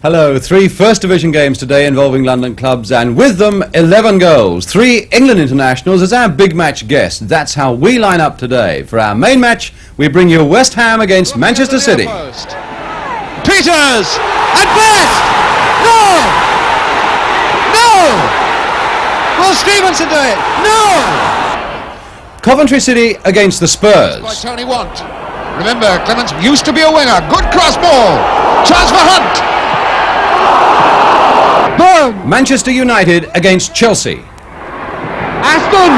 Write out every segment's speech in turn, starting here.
Hello, 3 First Division games today involving London clubs, and with them 11 goals. 3 England internationals as our big match guests. That's how we line up today. For our main match, we bring you West Ham against Manchester City. Peters! And Best! No! No! Will Stevenson do it? No! Coventry City against the Spurs. By Tony Want. Remember, Clements used to be a winger. Good cross ball. Chance for Hunt. Boom! Manchester United against Chelsea. Aston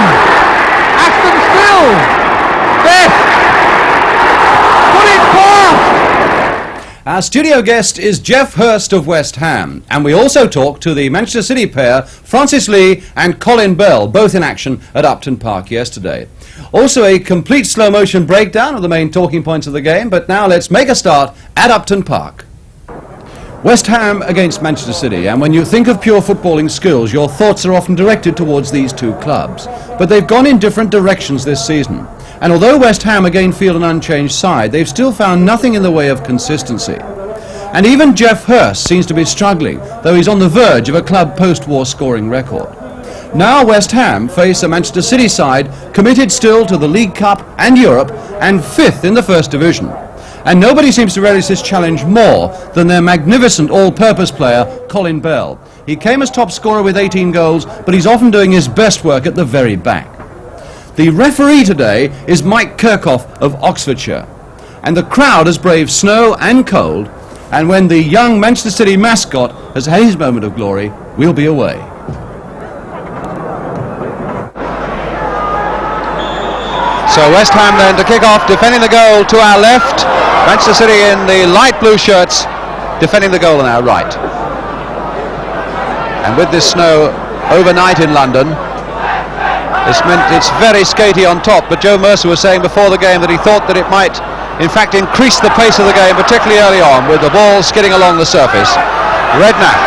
still. Best. Put it past. Our studio guest is Geoff Hurst of West Ham, and we also talk to the Manchester City pair Francis Lee and Colin Bell, both in action at Upton Park yesterday. Also a complete slow motion breakdown of the main talking points of the game, but now let's make a start at Upton Park. West Ham against Manchester City, and when you think of pure footballing skills, your thoughts are often directed towards these two clubs. But they've gone in different directions this season. And although West Ham again feel an unchanged side, they've still found nothing in the way of consistency. And even Geoff Hurst seems to be struggling, though he's on the verge of a club post-war scoring record. Now West Ham face a Manchester City side committed still to the League Cup and Europe, and 5th in the First Division. And nobody seems to relish this challenge more than their magnificent all-purpose player, Colin Bell. He came as top scorer with 18 goals, but he's often doing his best work at the very back. The referee today is Mike Kirkhoff of Oxfordshire. And the crowd has braved snow and cold, and when the young Manchester City mascot has had his moment of glory, we'll be away. So West Ham then to kick off, defending the goal to our left. Manchester City in the light blue shirts, defending the goal on our right. And with this snow overnight in London, this meant it's very skatey on top, but Joe Mercer was saying before the game that he thought that it might in fact increase the pace of the game, particularly early on, with the ball skidding along the surface. Redknapp,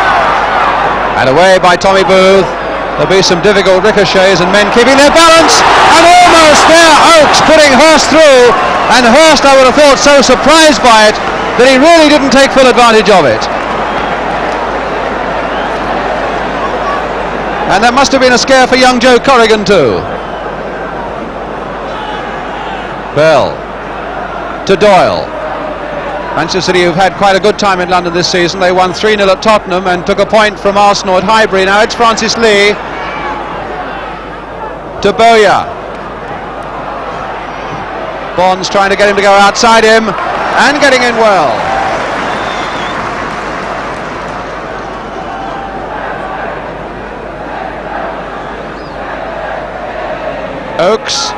and away by Tommy Booth. There'll be some difficult ricochets and men keeping their balance, and almost there Oakes putting Hurst through, and Hurst, I would have thought, so surprised by it that he really didn't take full advantage of it. And that must have been a scare for young Joe Corrigan too. Bell to Doyle. Manchester City, who've had quite a good time in London this season, they won 3-0 at Tottenham and took a point from Arsenal at Highbury. Now it's Francis Lee to Bowyer. Bonds trying to get him to go outside him and getting in well. Oakes.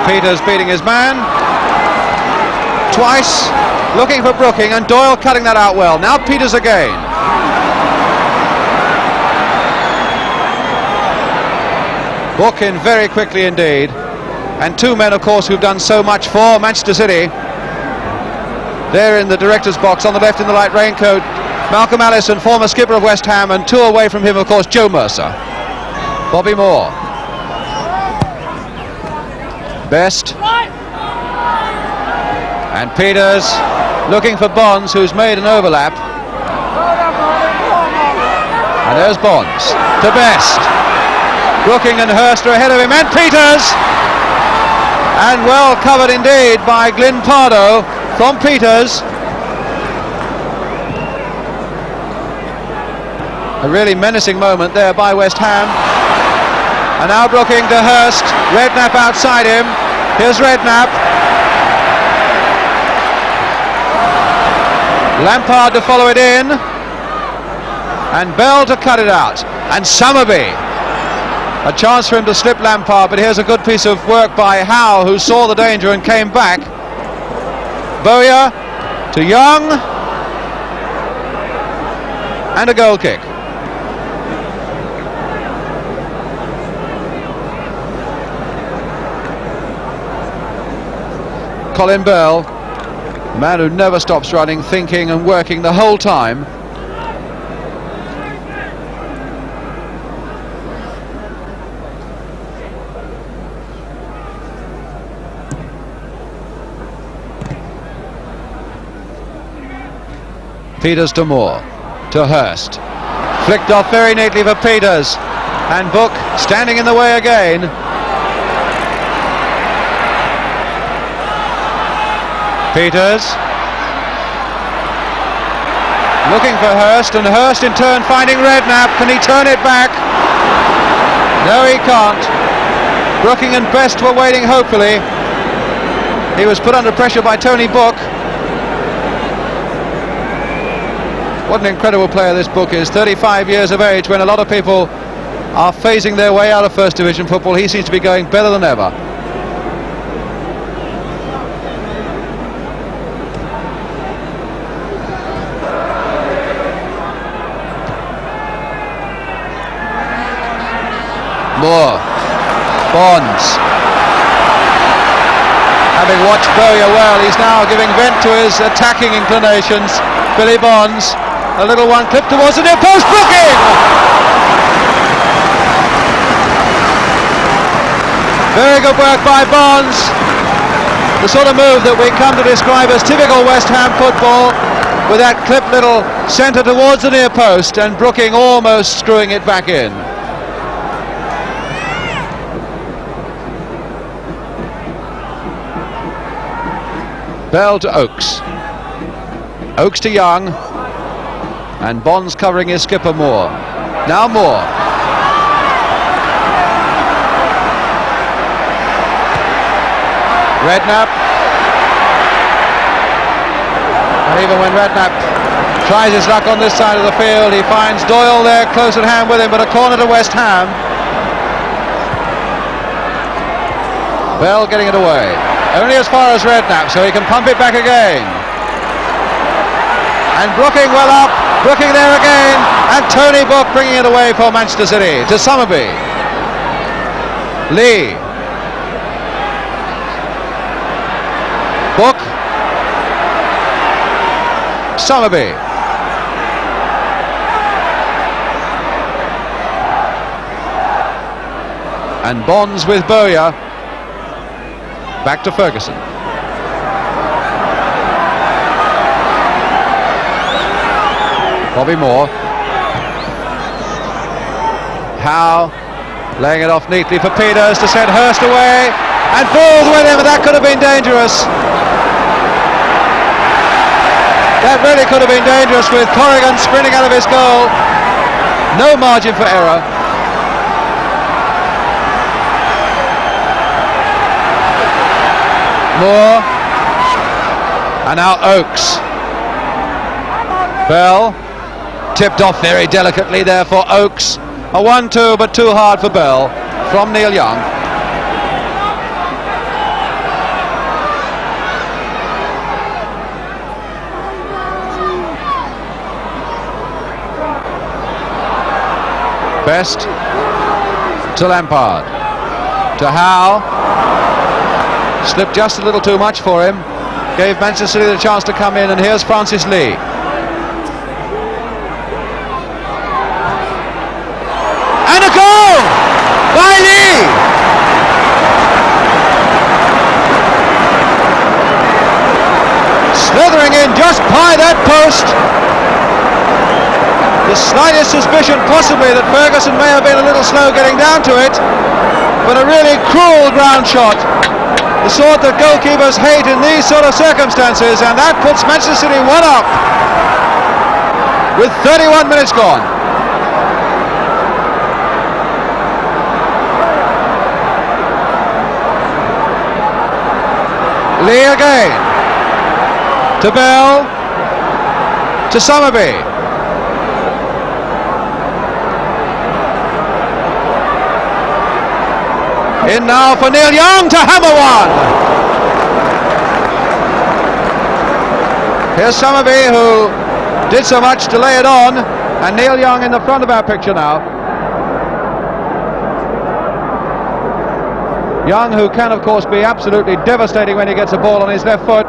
Peters beating his man twice, looking for Brooking, and Doyle cutting that out well. Now Peters again. Book in very quickly indeed, and two men of course who've done so much for Manchester City. They're in the director's box on the left in the light raincoat, Malcolm Allison, former skipper of West Ham, and 2 away from him of course Joe Mercer. Bobby Moore. Best, and Peters looking for Bonds, who's made an overlap, and there's Bonds to Best. Brooking and Hurst are ahead of him, and Peters, and well covered indeed by Glyn Pardo from Peters. A really menacing moment there by West Ham. And now Brooking to Hurst, Redknapp outside him. Here's Redknapp. Lampard to follow it in. And Bell to cut it out. And Summerby. A chance for him to slip Lampard, but here's a good piece of work by Howe, who saw the danger and came back. Bowyer to Young. And a goal kick. Colin Bell, a man who never stops running, thinking and working the whole time. Peters to Moore, to Hurst. Flicked off very neatly for Peters. And Book standing in the way again. Peters. Looking for Hurst, and Hurst in turn finding Redknapp. Can he turn it back? No, he can't. Brooking and Best were waiting hopefully. He was put under pressure by Tony Book. What an incredible player this Book is. 35 years of age, when a lot of people are phasing their way out of First Division football. He seems to be going better than ever. Moore. Bonds. Having watched Bowyer well, he's now giving vent to his attacking inclinations. Billy Bonds. A little one clipped towards the near post. Brooking! Very good work by Bonds. The sort of move that we come to describe as typical West Ham football, with that clipped little centre towards the near post, and Brooking almost screwing it back in. Bell to Oakes. Oakes to Young. And Bonds covering his skipper Moore. Now Moore. Redknapp. And even when Redknapp tries his luck on this side of the field, he finds Doyle there close at hand with him, but a corner to West Ham. Bell getting it away. Only as far as Redknapp, so he can pump it back again. And Brooking well up. Brooking there again, and Tony Book bringing it away for Manchester City to Summerby. Lee. Book. Summerby. And Bonds with Bowyer. Back to Ferguson. Bobby Moore. Howe laying it off neatly for Peters to send Hurst away, and Booth with him, and that could have been dangerous. That really could have been dangerous, with Corrigan sprinting out of his goal. No margin for error. Moore. And now Oakes. Bell. Tipped off very delicately there for Oakes. A 1-2, but too hard for Bell from Neil Young. Best to Lampard. To Howe. Slipped just a little too much for him. Gave Manchester City the chance to come in, and here's Francis Lee. Slithering in just by that post. The slightest suspicion possibly that Ferguson may have been a little slow getting down to it, but a really cruel ground shot, the sort that goalkeepers hate in these sort of circumstances, and that puts Manchester City 1 up with 31 minutes gone. Lee again. To Bell. To Summerby. In now for Neil Young to hammer one. Here's Summerby, who did so much to lay it on, and Neil Young in the front of our picture now. Young, who can of course be absolutely devastating when he gets a ball on his left foot.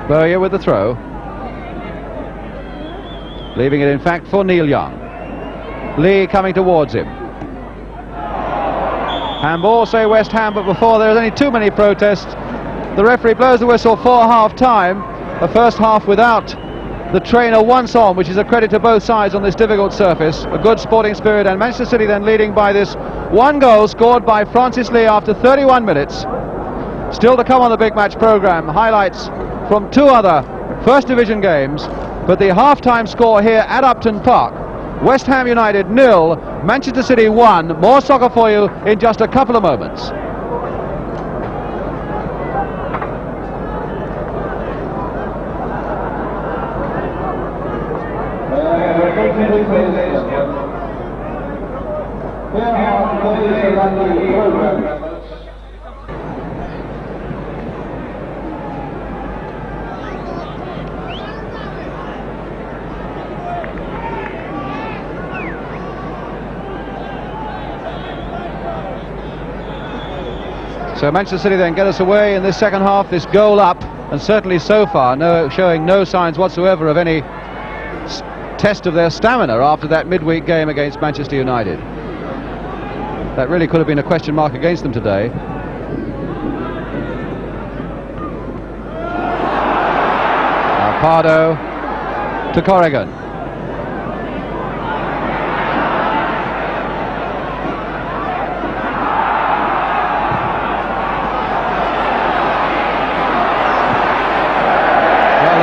Bowyer with the throw. Leaving it in fact for Neil Young. Lee coming towards him. Handball, say West Ham, but before there's only too many protests. The referee blows the whistle for half-time. The first half without the trainer once on, which is a credit to both sides on this difficult surface. A good sporting spirit, and Manchester City then leading by this one goal scored by Francis Lee after 31 minutes. Still to come on the big match programme, highlights from two other First Division games, but the half-time score here at Upton Park: West Ham United 0, Manchester City 1. More soccer for you in just a couple of moments. So Manchester City then get us away in this second half, this goal up, and certainly so far showing no signs whatsoever of any test of their stamina after that midweek game against Manchester United. That really could have been a question mark against them today. Now Pardo to Corrigan.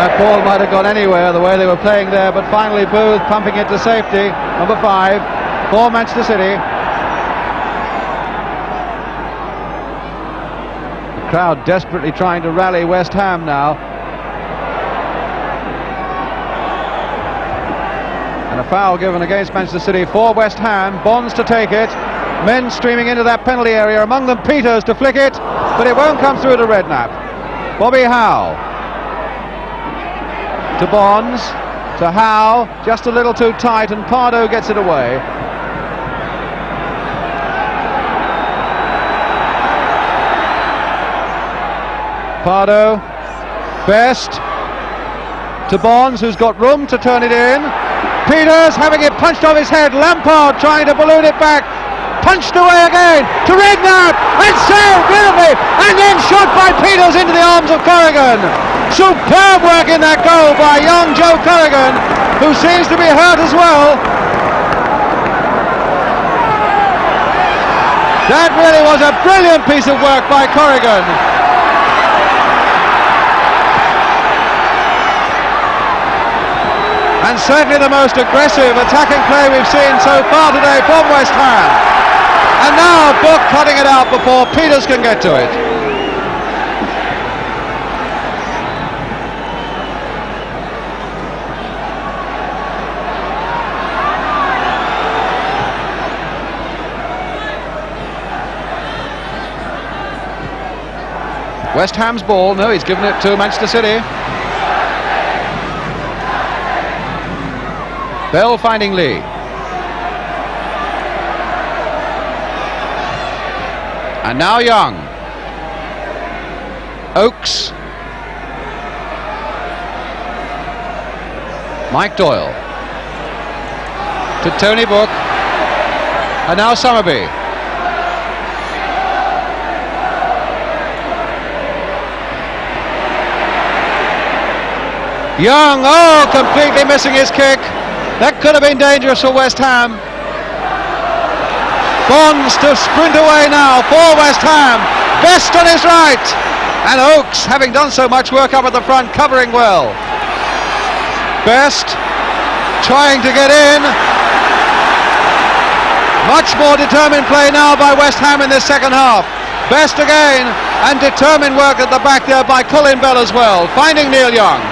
That ball might have gone anywhere the way they were playing there, but finally Booth pumping it to safety. Number 5 for Manchester City. The crowd desperately trying to rally West Ham now. And a foul given against Manchester City for West Ham. Bonds to take it. Men streaming into that penalty area, among them Peters to flick it, but it won't come through to Redknapp. Bobby Howe. To Bonds, to Howe, just a little too tight, and Pardo gets it away. Pardo, Best, to Bonds, who's got room to turn it in. Peters having it punched off his head. Lampard trying to balloon it back. Punched away again to Redknapp, and saved beautifully, and then shot by Peters into the arms of Corrigan. Superb work in that goal by young Joe Corrigan, who seems to be hurt as well. That really was a brilliant piece of work by Corrigan. And certainly the most aggressive attacking play we've seen so far today from West Ham. And now Book cutting it out before Peters can get to it. West Ham's ball. No, he's given it to Manchester City. Bell finding Lee. And now Young. Oakes. Mike Doyle. To Tony Book. And now Summerby. Young, oh, completely missing his kick. That could have been dangerous for West Ham. Bonds to sprint away now for West Ham. Best on his right. And Oakes, having done so much work up at the front, covering well. Best trying to get in. Much more determined play now by West Ham in this second half. Best again, and determined work at the back there by Colin Bell as well, finding Neil Young.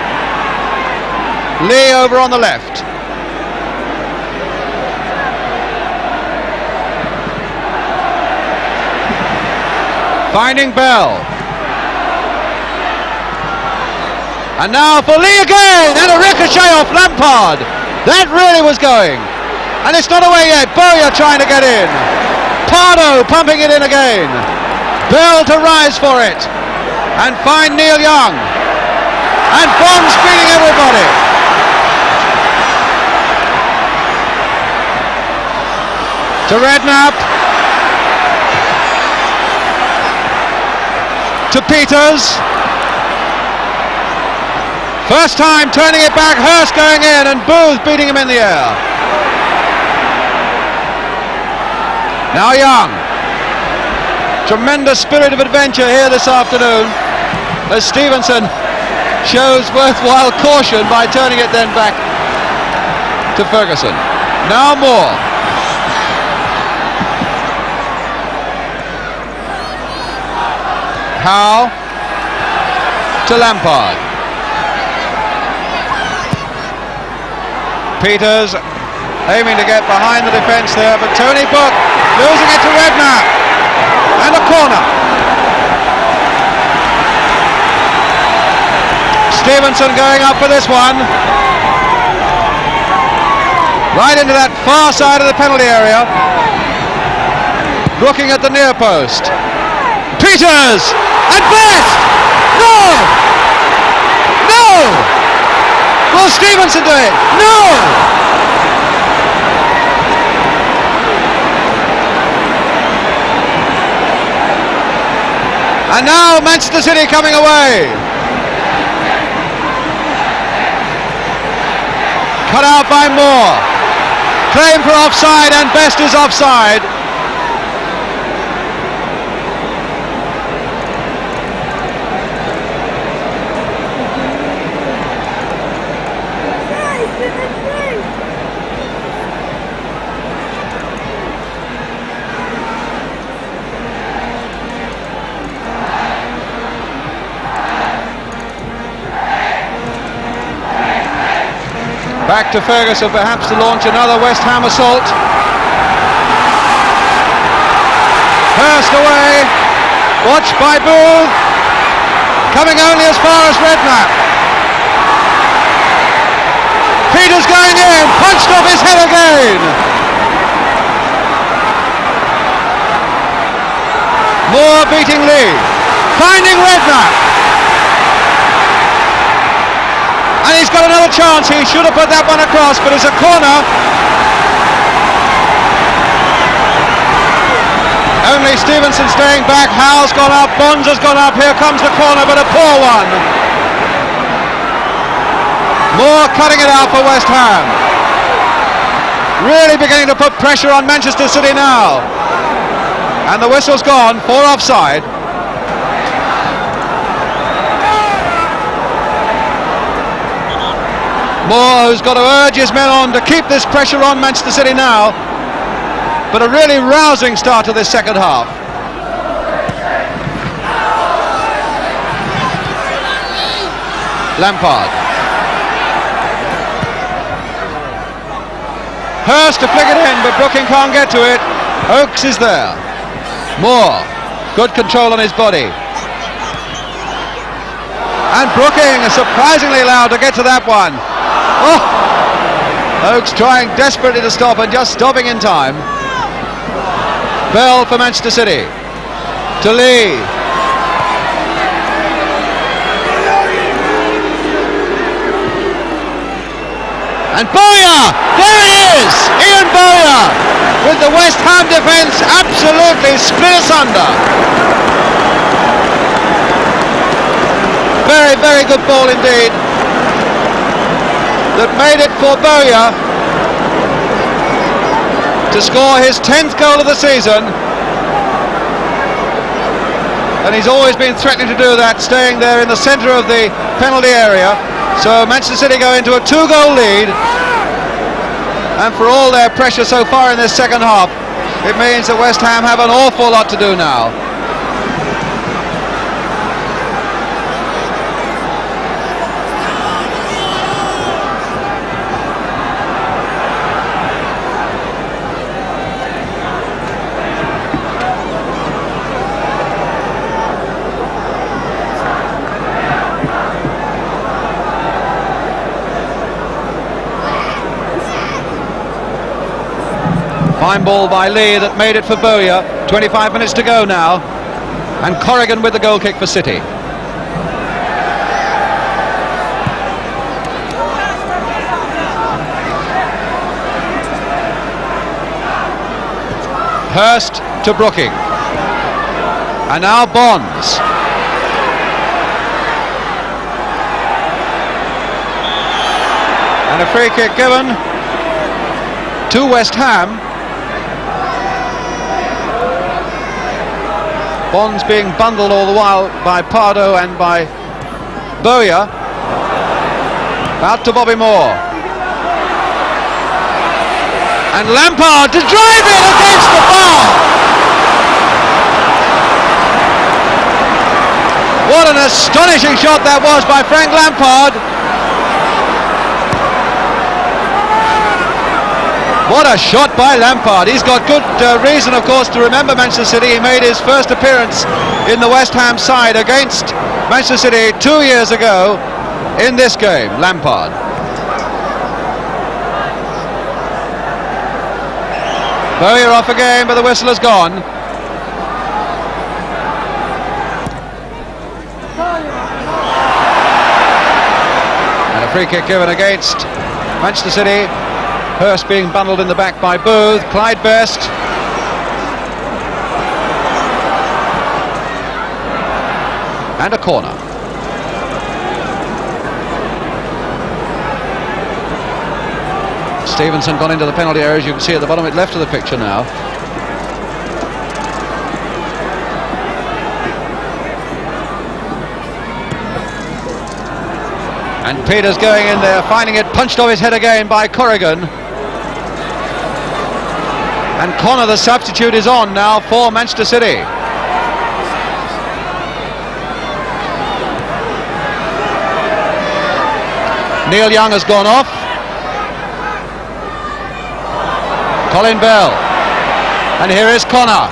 Lee over on the left. Finding Bell. And now for Lee again, and a ricochet off Lampard. That really was going. And it's not away yet. Bowyer trying to get in. Pardo pumping it in again. Bell to rise for it. And find Neil Young. And Bond's beating everybody. To Redknapp. To Peters. First time turning it back, Hurst going in and Booth beating him in the air. Now Young. Tremendous spirit of adventure here this afternoon as Stevenson shows worthwhile caution by turning it then back to Ferguson. Now Moore. Howe to Lampard. Peters aiming to get behind the defence there, but Tony Book losing it to Redknapp. And a corner. Stevenson going up for this one. Right into that far side of the penalty area. Looking at the near post. Peters! And Best! No! No! Will Stevenson do it? No! And now Manchester City coming away. Cut out by Moore. Claim for offside and Best is offside. Back to Ferguson perhaps to launch another West Ham assault. Hurst away, watched by Booth, coming only as far as Redknapp. Peters going in, punched off his head again. Moore beating Lee, finding Redknapp. And he's got another chance. He should have put that one across, but it's a corner. Only Stevenson staying back. Howe's gone up, Bonds has gone up. Here comes the corner, but a poor one. Moore cutting it out for West Ham. Really beginning to put pressure on Manchester City now. And the whistle's gone for offside. Moore, who's got to urge his men on to keep this pressure on Manchester City now. But a really rousing start to this second half. Lampard. Hurst to flick it in, but Brooking can't get to it. Oakes is there. Moore, good control on his body. And Brooking is surprisingly allowed to get to that one. Oh! Oakes trying desperately to stop and just stopping in time. Bell for Manchester City. To Lee. And Bowyer! There he is! Ian Bowyer! With the West Ham defence absolutely split asunder. Very, very good ball indeed. That made it for Bowyer to score his 10th goal of the season. And he's always been threatening to do that, staying there in the centre of the penalty area. So Manchester City go into a 2-goal lead. And for all their pressure so far in this second half, it means that West Ham have an awful lot to do now. Fine ball by Lee that made it for Bowyer. 25 minutes to go now. And Corrigan with the goal kick for City. Hurst to Brooking. And now Bonds. And a free kick given to West Ham. Bonds being bundled all the while by Pardo and by Bowyer. Out to Bobby Moore. And Lampard to drive it against the bar. What an astonishing shot that was by Frank Lampard. What a shot by Lampard. He's got good reason, of course, to remember Manchester City. He made his first appearance in the West Ham side against Manchester City 2 years ago in this game. Lampard. Bowyer off again, but the whistle has gone. And a free kick given against Manchester City. Hurst being bundled in the back by Booth. Clyde Best. And a corner. Stevenson gone into the penalty area, as you can see at the bottom left of the picture now. And Peters going in there, finding it punched off his head again by Corrigan. And Connor, the substitute, is on now for Manchester City. Neil Young has gone off. Colin Bell. And here is Connor.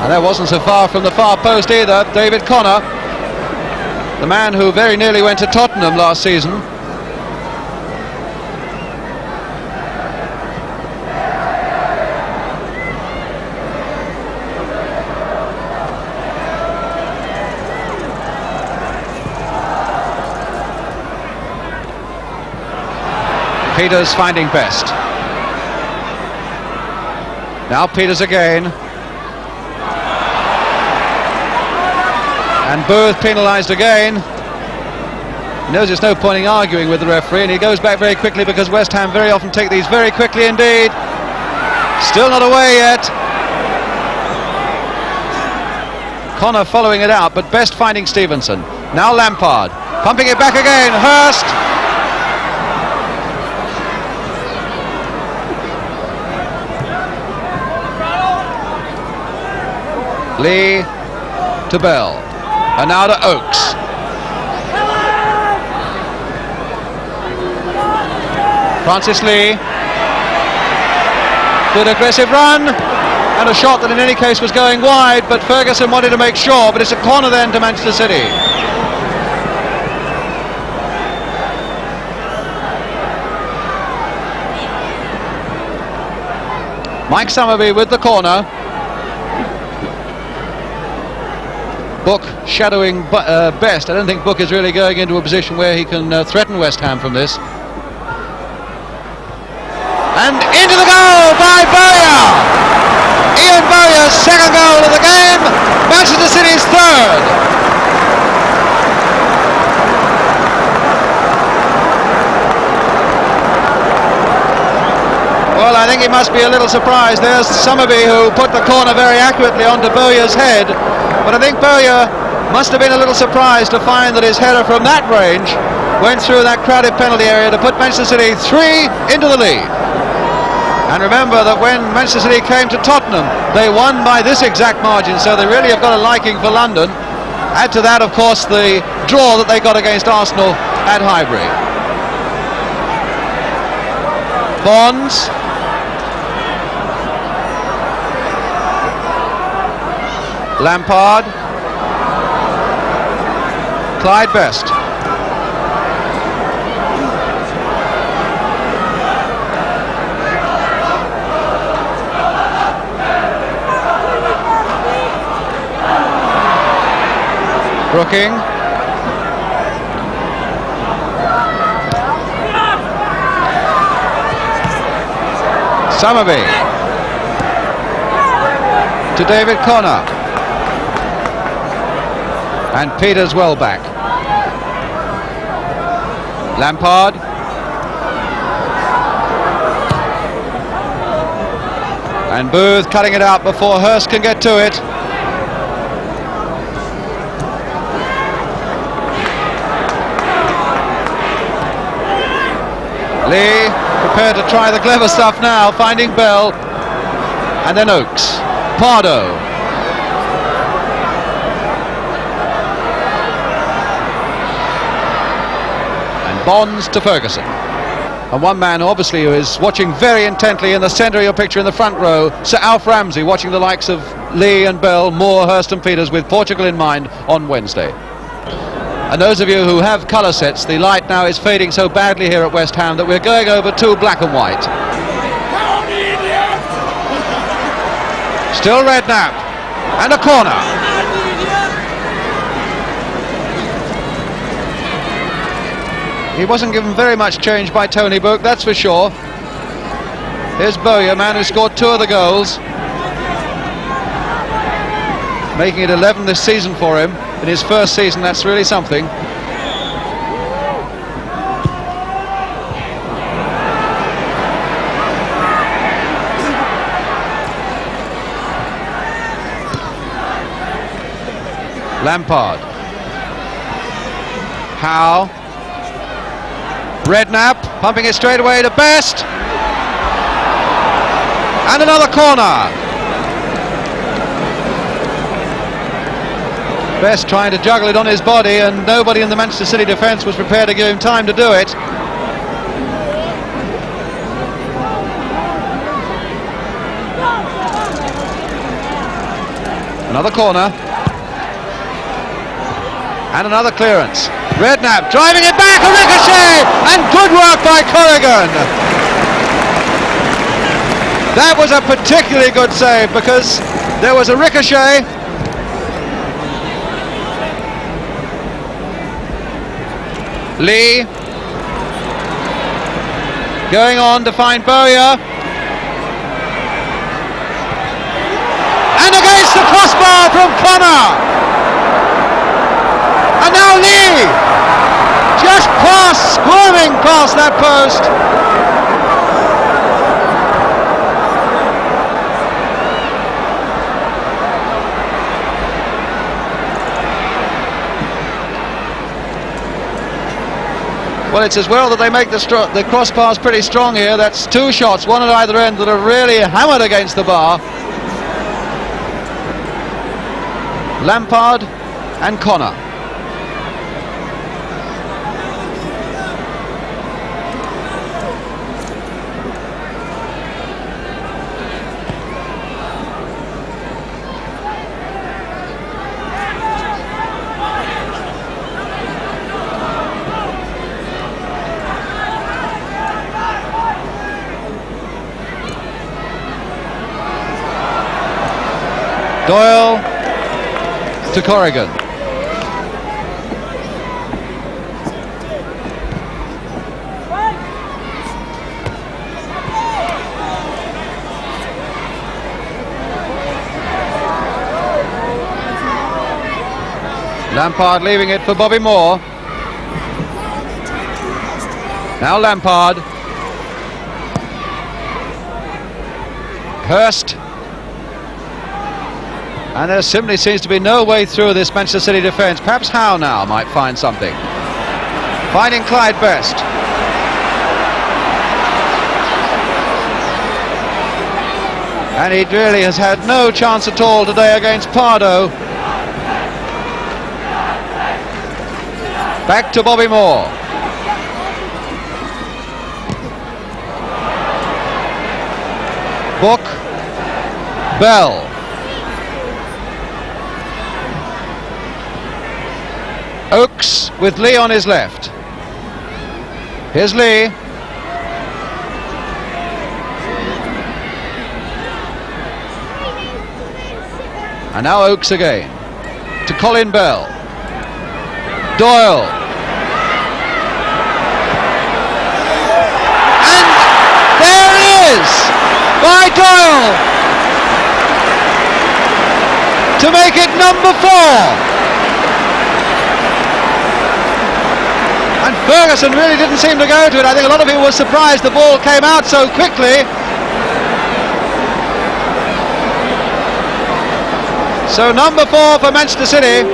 And that wasn't so far from the far post either. David Connor, the man who very nearly went to Tottenham last season. Peters finding Best. Now Peters again. And Booth penalised again. He knows there's no point in arguing with the referee, and he goes back very quickly because West Ham very often take these very quickly indeed. Still not away yet. Connor following it out, but Best finding Stevenson. Now Lampard pumping it back again. Hurst. Lee to Bell, and now to Oakes. Francis Lee, good aggressive run, and a shot that in any case was going wide, but Ferguson wanted to make sure, but it's a corner then to Manchester City. Mike Summerby with the corner. Book shadowing Best. I don't think Book is really going into a position where he can threaten West Ham from this. And into the goal by Bowyer! Ian Bowyer's second goal of the game, Manchester City's third. Well, I think he must be a little surprised. There's Summerby, who put the corner very accurately onto Bowyer's head. But I think Bowyer must have been a little surprised to find that his header from that range went through that crowded penalty area to put Manchester City 3 into the lead. And remember that when Manchester City came to Tottenham, they won by this exact margin, so they really have got a liking for London. Add to that, of course, the draw that they got against Arsenal at Highbury. Bonds. Lampard. Clyde Best. Brooking. Summerby. to David Connor. And Peters well back. Lampard. And Booth cutting it out before Hurst can get to it. Lee prepared to try the clever stuff now, finding Bell. And then Oakes. Pardo. And Bonds to Ferguson. And one man obviously who is watching very intently in the centre of your picture in the front row, Sir Alf Ramsey, watching the likes of Lee and Bell, Moore, Hurst and Peters with Portugal in mind on Wednesday. And those of you who have colour sets, the light now is fading so badly here at West Ham that we're going over to black and white. Still Redknapp, and a corner. He wasn't given very much change by Tony Book, that's for sure. Here's Bowyer, man who scored 2 of the goals, making it 11 this season for him. In his first season, that's really something. Lampard. Howe. Redknapp pumping it straight away to Best. And another corner. Best trying to juggle it on his body, and nobody in the Manchester City defence was prepared to give him time to do it. Another corner. And another clearance. Redknapp driving it back, a ricochet, and good work by Corrigan. That was a particularly good save because there was a ricochet. Lee going on to find Bowyer, and against the crossbar from Connor, and now Lee just squirming past that post. Well, it's as well that they make the crossbars pretty strong here. That's 2 shots, one at either end, that are really hammered against the bar. Lampard and Connor. Doyle to Corrigan. Lampard leaving it for Bobby Moore. Now Lampard. Hurst. And there simply seems to be no way through this Manchester City defence. Perhaps Howe now might find something. Finding Clyde Best. And he really has had no chance at all today against Pardo. Back to Bobby Moore. Book. Bell. Oakes with Lee on his left. Here's Lee. And now Oakes again. To Colin Bell. Doyle. And there it is! By Doyle! to make it number 4. And Ferguson really didn't seem to go to it. I think a lot of people were surprised the ball came out so quickly. So number 4 for Manchester City.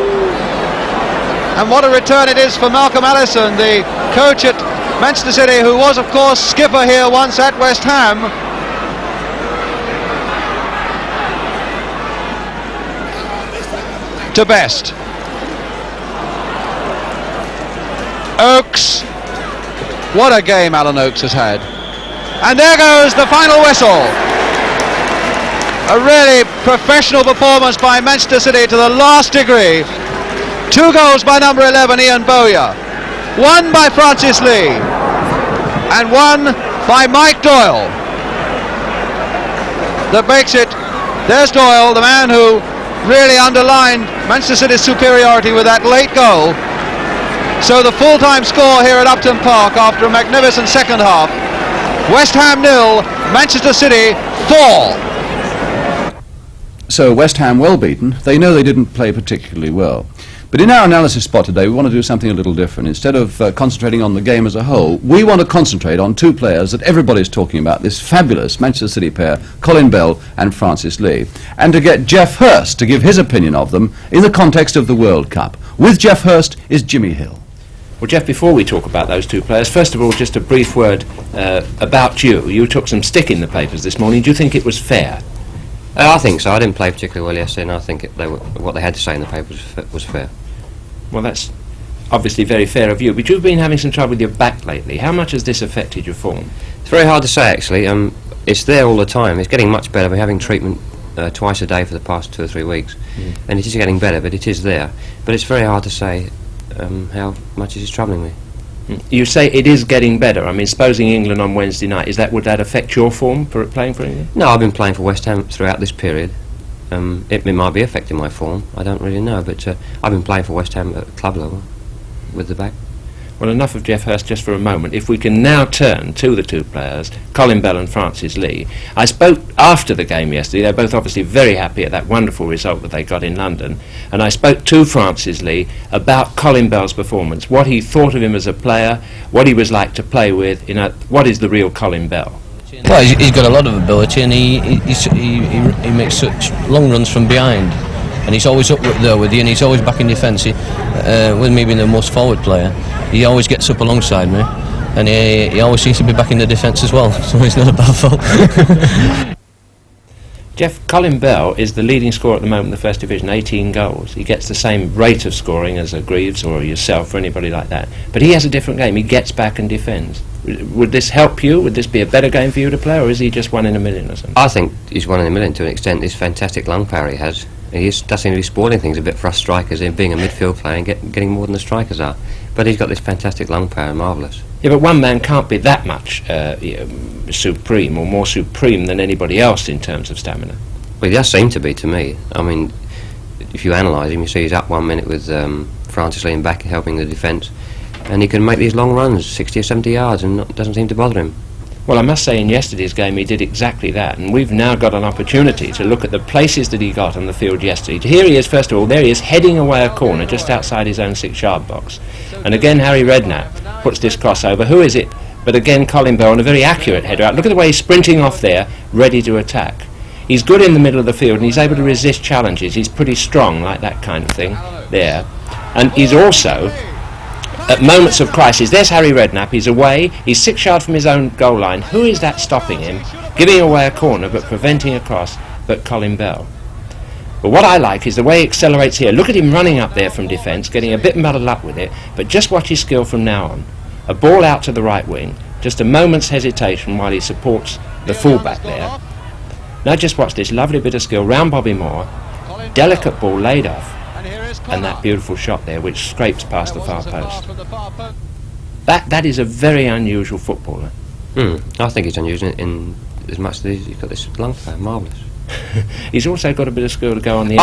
And what a return it is for Malcolm Allison, the coach at Manchester City, who was of course skipper here once at West Ham. To Best. Oakes. What a game Alan Oakes has had. And there goes the final whistle. A really professional performance by Manchester City to the last degree. 2 goals by number 11 Ian Bowyer, 1 by Francis Lee and 1 by Mike Doyle. That makes it, there's Doyle, the man who really underlined Manchester City's superiority with that late goal. So the full-time score here at Upton Park after a magnificent second half: West Ham 0, Manchester City 4. So West Ham well beaten. They know they didn't play particularly well. But in our analysis spot today, we want to do something a little different. Instead of concentrating on the game as a whole, we want to concentrate on 2 players that everybody's talking about, this fabulous Manchester City pair, Colin Bell and Francis Lee, and to get Geoff Hurst to give his opinion of them in the context of the World Cup. With Geoff Hurst is Jimmy Hill. Well, Geoff, before we talk about those 2 players, first of all, just a brief word about you. You took some stick in the papers this morning. Do you think it was fair? I think so. I didn't play particularly well yesterday, and I think what they had to say in the paper was fair. Well, that's obviously very fair of you, but you've been having some trouble with your back lately. How much has this affected your form? It's very hard to say, actually. It's there all the time. It's getting much better. We're having treatment twice a day for the past 2 or 3 weeks, and it is getting better, but it is there. But it's very hard to say how much it is troubling me. You say it is getting better. I mean, supposing England on Wednesday night, would that affect your form for playing for England? No, I've been playing for West Ham throughout this period. It might be affecting my form. I don't really know, but I've been playing for West Ham at club level with the back. Well, enough of Geoff Hurst just for a moment. If we can now turn to the 2 players, Colin Bell and Francis Lee. I spoke after the game yesterday. They're both obviously very happy at that wonderful result that they got in London. And I spoke to Francis Lee about Colin Bell's performance, what he thought of him as a player, what he was like to play with, what is the real Colin Bell. Well, he's got a lot of ability, and he makes such long runs from behind. And he's always up there with you, and he's always back in defence. With me being the most forward player, he always gets up alongside me, and he always seems to be back in the defence as well, so he's not a bad fault. Geoff, Colin Bell is the leading scorer at the moment in the First Division, 18 goals. He gets the same rate of scoring as a Greaves or yourself or anybody like that. But he has a different game. He gets back and defends. Would this help you? Would this be a better game for you to play, or is he just 1 in a million or something? I think he's 1 in a million to an extent. This fantastic lung power he has. He does seem to be spoiling things a bit for us strikers in being a midfield player and getting more than the strikers are. But he's got this fantastic lung power, marvellous. Yeah, but one man can't be that much supreme or more supreme than anybody else in terms of stamina. Well, he does seem to be to me. I mean, if you analyse him, you see he's up 1 minute with Francis Lee back helping the defence, and he can make these long runs, 60 or 70 yards, and it doesn't seem to bother him. Well, I must say in yesterday's game he did exactly that, and we've now got an opportunity to look at the places that he got on the field yesterday. Here he is, first of all, there he is heading away a corner just outside his own 6-yard box. And again Harry Redknapp puts this crossover. Who is it? But again Colin Bell on a very accurate header out. Look at the way he's sprinting off there, ready to attack. He's good in the middle of the field and he's able to resist challenges. He's pretty strong, like that kind of thing there. And he's also, at moments of crisis, there's Harry Redknapp, he's away, he's 6 yards from his own goal line. Who is that stopping him? Giving away a corner but preventing a cross, but Colin Bell. But what I like is the way he accelerates here. Look at him running up there from defence, getting a bit muddled up with it, but just watch his skill from now on. A ball out to the right wing, just a moment's hesitation while he supports the fullback there. Now just watch this lovely bit of skill round Bobby Moore, delicate ball laid off, and that beautiful shot there which scrapes past the far post. That is a very unusual footballer. I think he's unusual in as much as he's got this lung power, marvellous. He's also got a bit of skill to go on the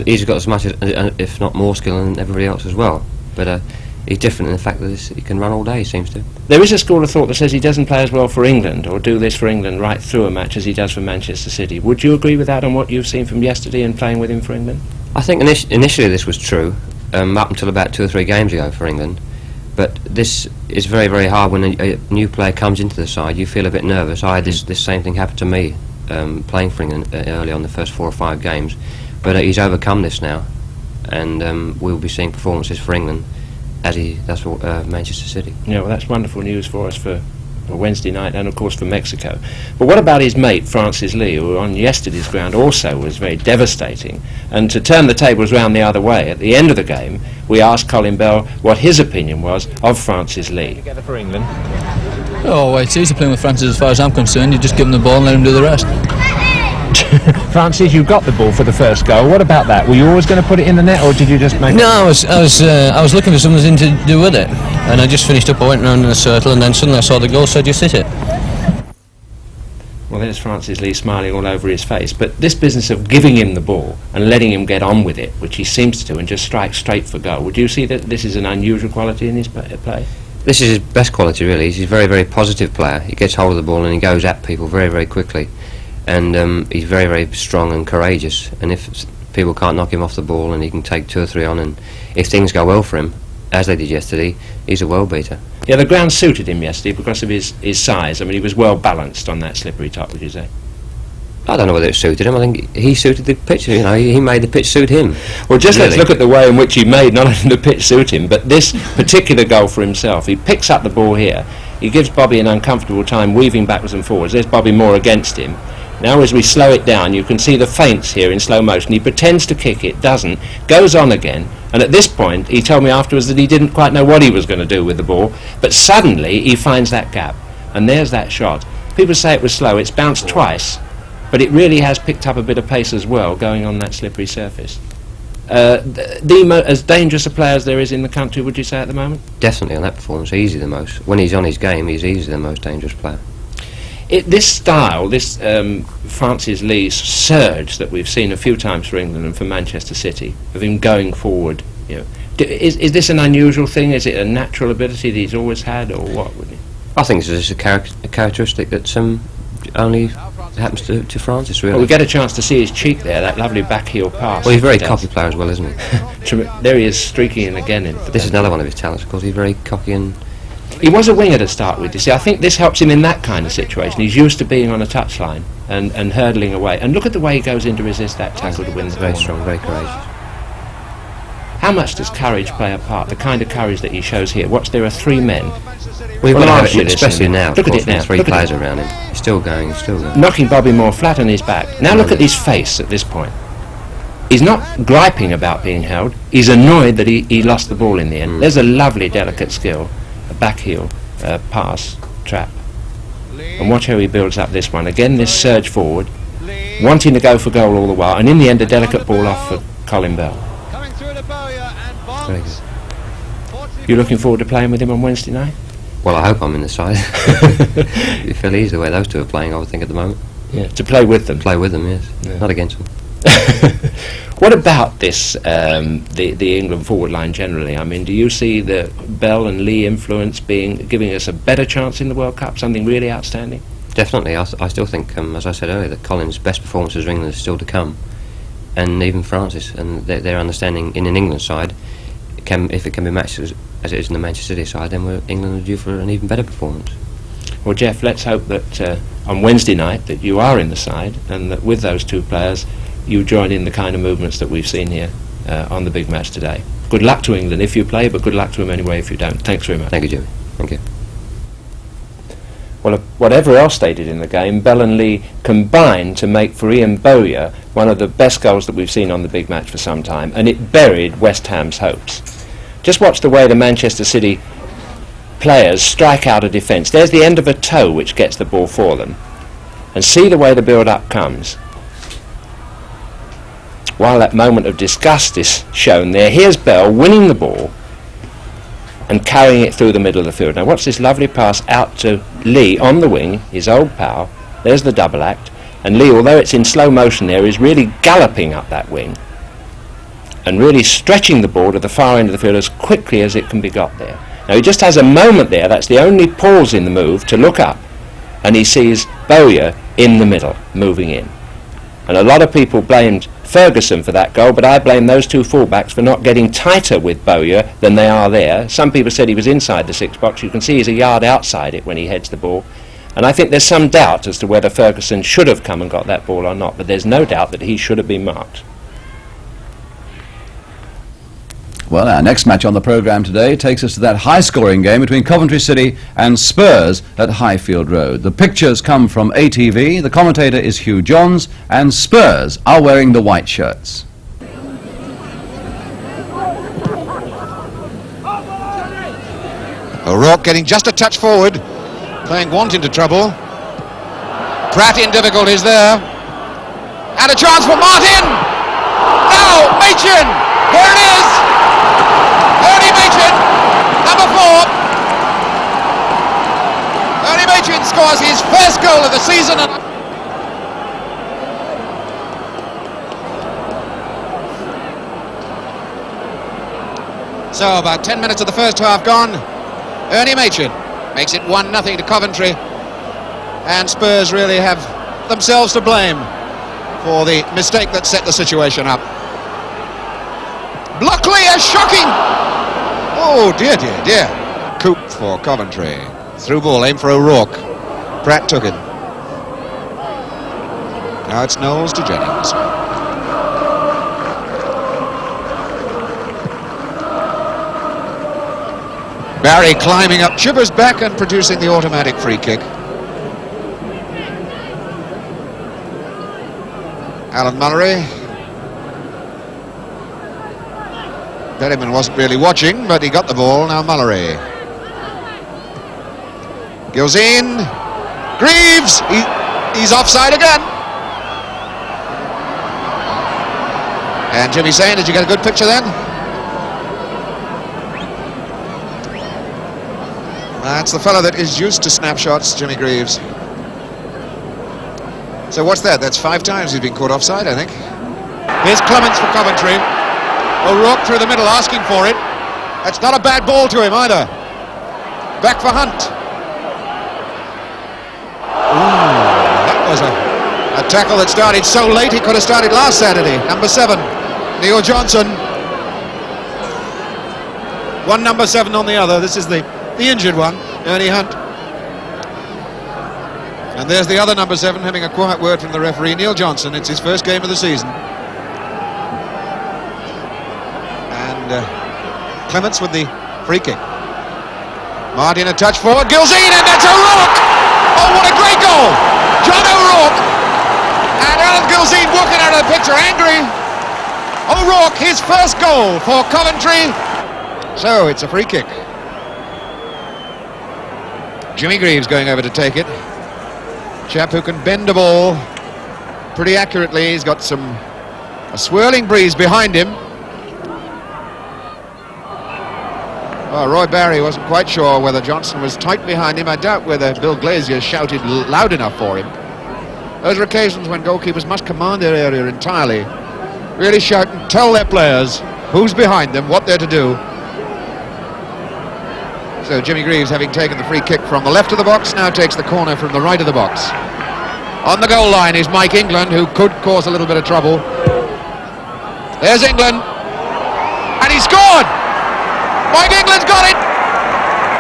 he's got as much, if not more skill than everybody else as well. But he's different in the fact that he can run all day, he seems to. There is a school of thought that says he doesn't play as well for England or do this for England right through a match as he does for Manchester City. Would you agree with that on what you've seen from yesterday and playing with him for England? I think initially this was true, up until about 2 or 3 games ago for England. But this is very, very hard when a new player comes into the side. You feel a bit nervous. I had this same thing happen to me playing for England early on the first 4 or 5 games. But he's overcome this now, and we'll be seeing performances for England as he does for Manchester City. Yeah, well, that's wonderful news for us for Wednesday night and of course for Mexico. But what about his mate Francis Lee, who on yesterday's ground also was very devastating? And to turn the tables round the other way, at the end of the game we asked Colin Bell what his opinion was of Francis Lee. Together for England. Oh, it's easy playing with Francis as far as I'm concerned. You just give him the ball and let him do the rest. Francis, you got the ball for the first goal. What about that? Were you always going to put it in the net, or did you just make? No, I was looking for something to do with it, and I just finished up. I went round in a circle, and then suddenly I saw the goal, so I just hit it. Well, there's Francis Lee smiling all over his face. But this business of giving him the ball and letting him get on with it, which he seems to do, and just strike straight for goal, would you see that this is an unusual quality in his play? This is his best quality, really. He's a very, very positive player. He gets hold of the ball and he goes at people very, very quickly. And he's very, very strong and courageous. And if people can't knock him off the ball, and he can take 2 or 3 on, and if things go well for him, as they did yesterday, he's a world beater. Yeah, the ground suited him yesterday because of his size. I mean, he was well balanced on that slippery top, would you say? I don't know whether it suited him. I think he suited the pitch. You know, he made the pitch suit him. Well, just really. Let's look at the way in which he made not only the pitch suit him, but this particular goal for himself. He picks up the ball here. He gives Bobby an uncomfortable time weaving backwards and forwards. There's Bobby Moore against him. Now as we slow it down, you can see the feints here in slow motion. He pretends to kick it, doesn't, goes on again, and at this point he told me afterwards that he didn't quite know what he was going to do with the ball, but suddenly he finds that gap, and there's that shot. People say it was slow. It's bounced twice, but it really has picked up a bit of pace as well, going on that slippery surface. As dangerous a player as there is in the country, would you say, at the moment? Definitely on that performance, easily the most. When he's on his game, he's easily the most dangerous player. This style, this Francis Lee's surge that we've seen a few times for England and for Manchester City, of him going forward, you know, is this an unusual thing? Is it a natural ability that he's always had, or what? Would you? I think it's just a characteristic that only happens to Francis, really. Well, we get a chance to see his cheek there, that lovely back heel pass. Well, he's a very cocky player as well, isn't he? There he is, streaking in again. This is another one of his talents, of course. He's very cocky and... He was a winger to start with, you see. I think this helps him in that kind of situation. He's used to being on a touchline and hurdling away. And look at the way he goes in to resist that tackle to win the very corner. strong, very courageous. How much does courage play a part? The kind of courage that he shows here. Watch, there are 3 men. We've got to have ask you it, this, especially now. Look at it now. 3 Look at players it. around him. He's still going, Knocking Bobby Moore flat on his back. Now look at his face at this point. He's not griping about being held. He's annoyed that he lost the ball in the end. There's a lovely, delicate skill. A back heel. Pass, trap, and watch how he builds up this one. Again, this surge forward, wanting to go for goal all the while, and in the end a delicate ball off for Colin Bell. Very good. You looking forward to playing with him on Wednesday night? Well, I hope I'm in the side. You feel easy the way those two are playing, I would think, at the moment. Yeah, to play with them. Play with them, yes. Yeah. Not against them. What about this, the England forward line generally? I mean, do you see the Bell and Lee influence giving us a better chance in the World Cup, something really outstanding? Definitely. I still think, as I said earlier, that Colin's best performances for England is still to come. And even Francis, and their understanding in an England side, if it can be matched as it is in the Manchester City side, then England are due for an even better performance. Well, Jeff, let's hope that on Wednesday night that you are in the side, and that with those 2 players you join in the kind of movements that we've seen here on the big match today. Good luck to England if you play, but good luck to them anyway if you don't. Thanks very much. Thank you, Jimmy. Thank you. Well, whatever else they did in the game, Bell and Lee combined to make for Ian Bowyer one of the best goals that we've seen on the big match for some time, and it buried West Ham's hopes. Just watch the way the Manchester City players strike out of defence. There's the end of a toe which gets the ball for them, and see the way the build-up comes. While that moment of disgust is shown there, here's Bell winning the ball and carrying it through the middle of the field. Now watch this lovely pass out to Lee on the wing, his old pal. There's the double act, and Lee, although it's in slow motion there, is really galloping up that wing and really stretching the ball to the far end of the field as quickly as it can be got there. Now he just has a moment there, that's the only pause in the move, to look up, and he sees Bowyer in the middle, moving in. And a lot of people blamed Ferguson for that goal, but I blame those two fullbacks for not getting tighter with Bowyer than they are there. Some people said he was inside the 6-box. You can see he's a yard outside it when he heads the ball. And I think there's some doubt as to whether Ferguson should have come and got that ball or not, but there's no doubt that he should have been marked. Well, our next match on the programme today takes us to that high-scoring game between Coventry City and Spurs at Highfield Road. The pictures come from ATV, the commentator is Hugh Johns, and Spurs are wearing the white shirts. O'Rourke getting just a touch forward, playing Want into trouble. Pratt in difficulties there. And a chance for Martin! Now, Machin! Here it is! Ernie Machin, number 4. Ernie Machin scores his first goal of the season. So about 10 minutes of the first half gone. Ernie Machin makes it 1-0 to Coventry. And Spurs really have themselves to blame for the mistake that set the situation up. Locklear, shocking! Oh dear, dear, dear. Coop for Coventry. Through ball, aim for O'Rourke. Pratt took it. Now it's Knowles to Jennings. Barry climbing up Chibber's back and producing the automatic free kick. Alan Mullery. Berryman wasn't really watching, but he got the ball. Now Mullery. Gilzine. Greaves. He's offside again. And Jimmy saying, did you get a good picture then? That's the fellow that is used to snapshots, Jimmy Greaves. So what's that? That's 5 times he's been caught offside, I think. Here's Clements for Coventry. O'Rourke through the middle asking for it. That's not a bad ball to him either. Back for Hunt. Ooh, that was a tackle that started so late he could have started last Saturday. Number 7, Neil Johnson. One number 7 on the other. This is the injured one, Ernie Hunt. And there's the other number 7 having a quiet word from the referee, Neil Johnson. It's his first game of the season. Clements with the free kick. Martin a touch forward, Gilzine, and that's O'Rourke! Oh, what a great goal! John O'Rourke! And Alan Gilzine walking out of the picture angry. O'Rourke, his first goal for Coventry. So, it's a free kick. Jimmy Greaves going over to take it. Chap who can bend a ball pretty accurately. He's got a swirling breeze behind him. Oh, Roy Barry wasn't quite sure whether Johnson was tight behind him. I doubt whether Bill Glazier shouted loud enough for him. Those are occasions when goalkeepers must command their area entirely. Really shout and tell their players who's behind them, what they're to do. So Jimmy Greaves, having taken the free kick from the left of the box, now takes the corner from the right of the box. On the goal line is Mike England, who could cause a little bit of trouble. There's England. And he scored! Mike England's got it!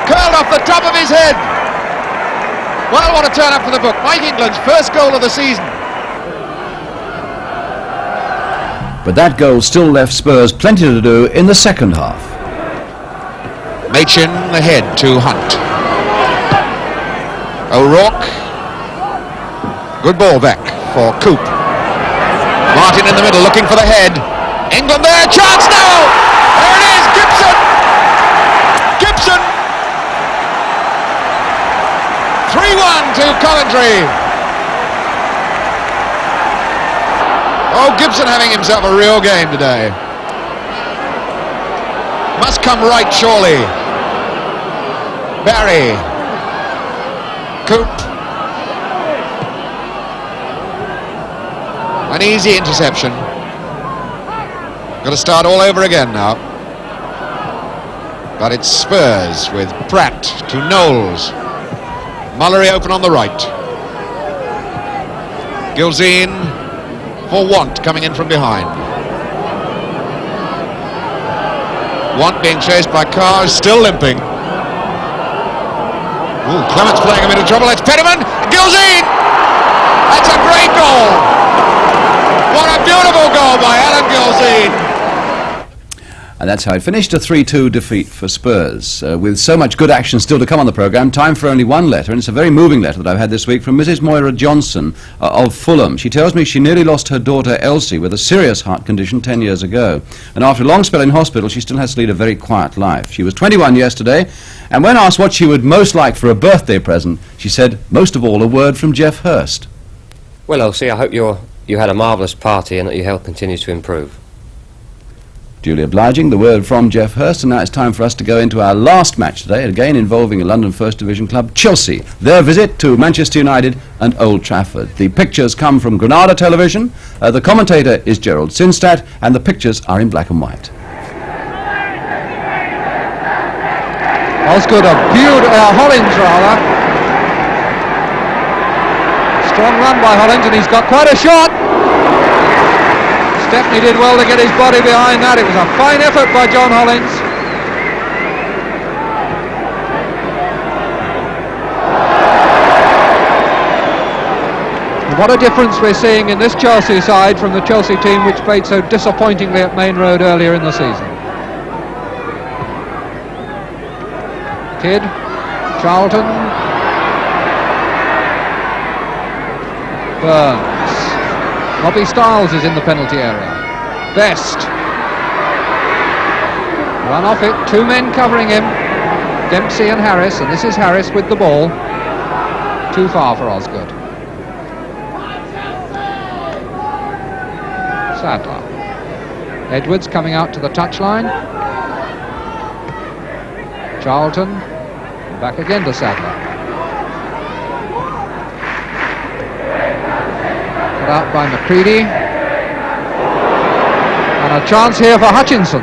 Curled off the top of his head. Well, what a turn up for the book. Mike England's first goal of the season. But that goal still left Spurs plenty to do in the second half. Machin ahead to Hunt. O'Rourke. Good ball back for Coop. Martin in the middle looking for the head. England there, chance now! There it is, Gibson! Gibson! 3-1 to Coventry. Oh, Gibson having himself a real game today. Must come right, surely. Barry. Coop. An easy interception. Got to start all over again now. But it's Spurs with Pratt to Knowles. Mullery open on the right. Gilzine. for Want coming in from behind. Want being chased by Cars, still limping. Ooh, Clement's playing a bit of trouble. It's Pettiman. It goes in. That's a great goal. What a beautiful goal by Alan Gilzine. And that's how it finished, a 3-2 defeat for Spurs. With so much good action still to come on the programme, time for only one letter, and it's a very moving letter that I've had this week from Mrs. Moira Johnson of Fulham. She tells me she nearly lost her daughter Elsie with a serious heart condition 10 years ago. And after a long spell in hospital, she still has to lead a very quiet life. She was 21 yesterday, and when asked what she would most like for a birthday present, she said, most of all, a word from Geoff Hurst. Well, Elsie, I hope you had a marvellous party and that your health continues to improve. Duly obliging, the word from Geoff Hurst, and now it's time for us to go into our last match today, again involving a London First Division club, Chelsea. Their visit to Manchester United and Old Trafford. The pictures come from Granada Television, the commentator is Gerald Sinstadt, and the pictures are in black and white. Osgood, Hollins rather. Strong run by Hollins, and he's got quite a shot. Stepney did well to get his body behind that. It was a fine effort by John Hollins. What a difference we're seeing in this Chelsea side from the Chelsea team which played so disappointingly at Main Road earlier in the season. Kidd, Charlton, Burns. Robbie Stiles is in the penalty area. Best. Run off it, two men covering him. Dempsey and Harris, and this is Harris with the ball. Too far for Osgood. Sadler. Edwards coming out to the touchline. Charlton. Back again to Sadler. Out by Macready, and a chance here for Hutchinson.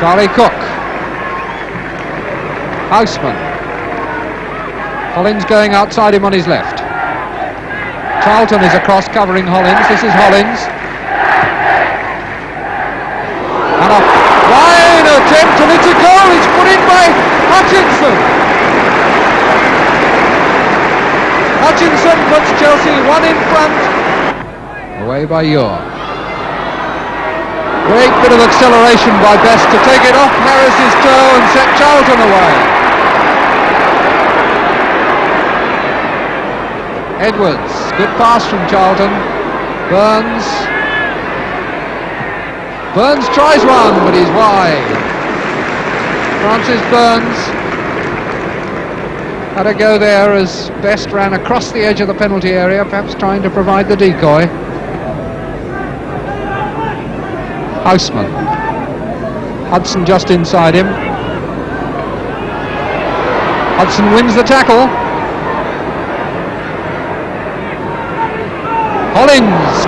Charlie Cook, Houseman, Hollins going outside him on his left. Charlton is across covering Hollins. This is Hollins, and a fine attempt, and it's a goal. It's put in by Hutchinson. Hutchinson puts Chelsea one in front. Away by Hugh. Great bit of acceleration by Best to take it off Harris's toe and set Charlton away. Edwards, good pass from Charlton. Burns tries one, but he's wide. Francis Burns had a go there as Best ran across the edge of the penalty area, perhaps trying to provide the decoy. Houseman. Hudson just inside him. Hudson wins the tackle. Hollins.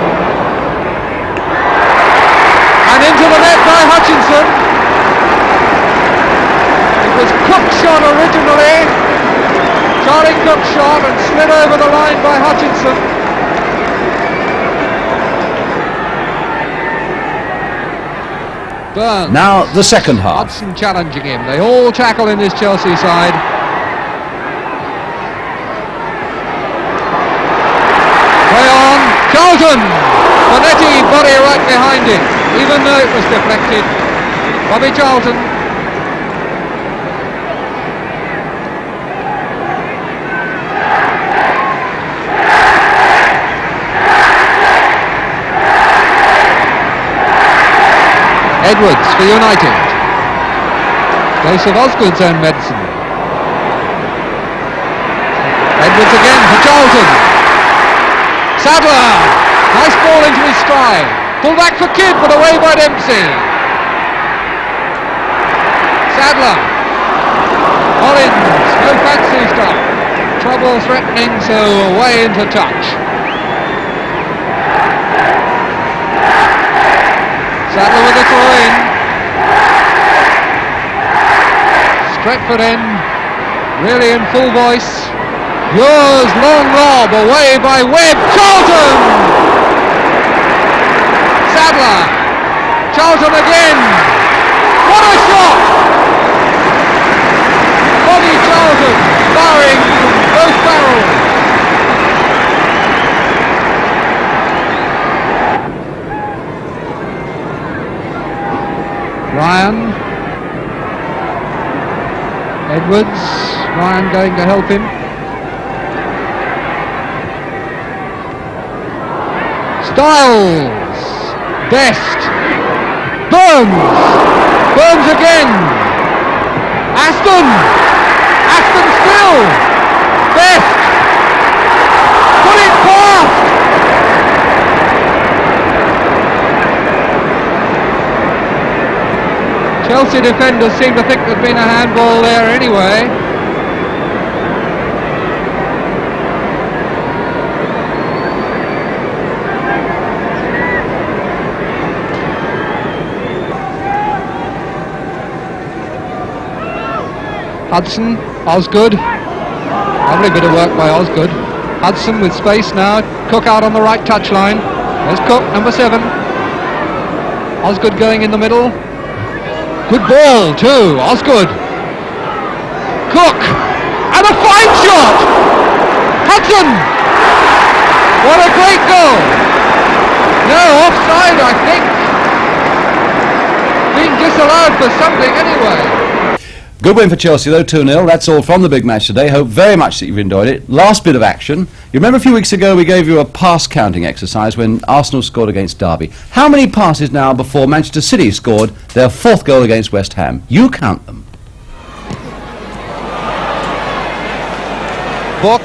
And into the net by Hutchinson. It was Cook's shot originally. Charlie Cook shot and slid over the line by Hutchinson. Burns. Now the second half. Hudson challenging him. They all tackle in this Chelsea side. Play on. Charlton. Bonetti body right behind it, even though it was deflected. Bobby Charlton. Edwards for United. Dose of Osgood's own medicine. Edwards again for Charlton. Sadler. Nice ball into his stride. Pull back for Kidd, but away by Dempsey. Sadler. Hollins. No fancy stuff. Trouble threatening, so away into touch. Sadler with a throw in. Stretford in, really in full voice. Yours long lob away by Webb. Charlton! Sadler. Charlton again. What a shot! Bobby Charlton firing from both barrels. Ryan. Edwards. Ryan going to help him. Styles. Best. Burns. Burns again. Aston. Aston still. Best. Put it past. Chelsea defenders seem to think there'd been a handball there anyway. Hudson, Osgood. Lovely bit of work by Osgood. Hudson with space now. Cook out on the right touchline. There's Cook, number 7. Osgood going in the middle. Good ball too, Osgood. Cook, and a fine shot! Hudson! What a great goal! No, offside I think. Being disallowed for something anyway. Good win for Chelsea though, 2-0. That's all from the big match today. Hope very much that you've enjoyed it. Last bit of action. You remember a few weeks ago we gave you a pass counting exercise when Arsenal scored against Derby. How many passes now before Manchester City scored their 4th goal against West Ham? You count them. Book.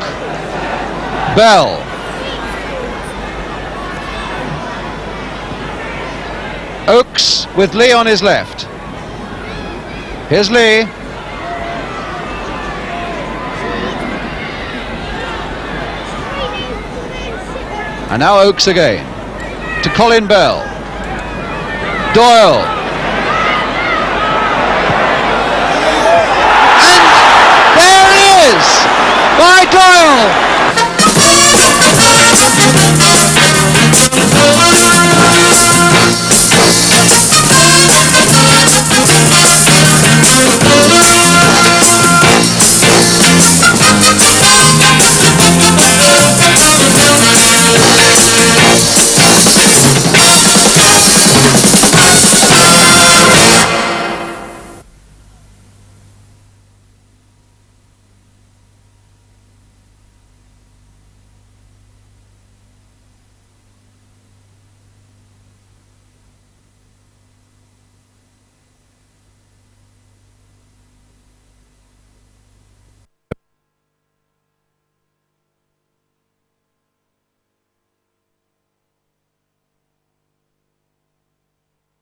Bell. Oakes with Lee on his left. Here's Lee. And now Oakes again, to Colin Bell. Doyle. And there it is, by Doyle.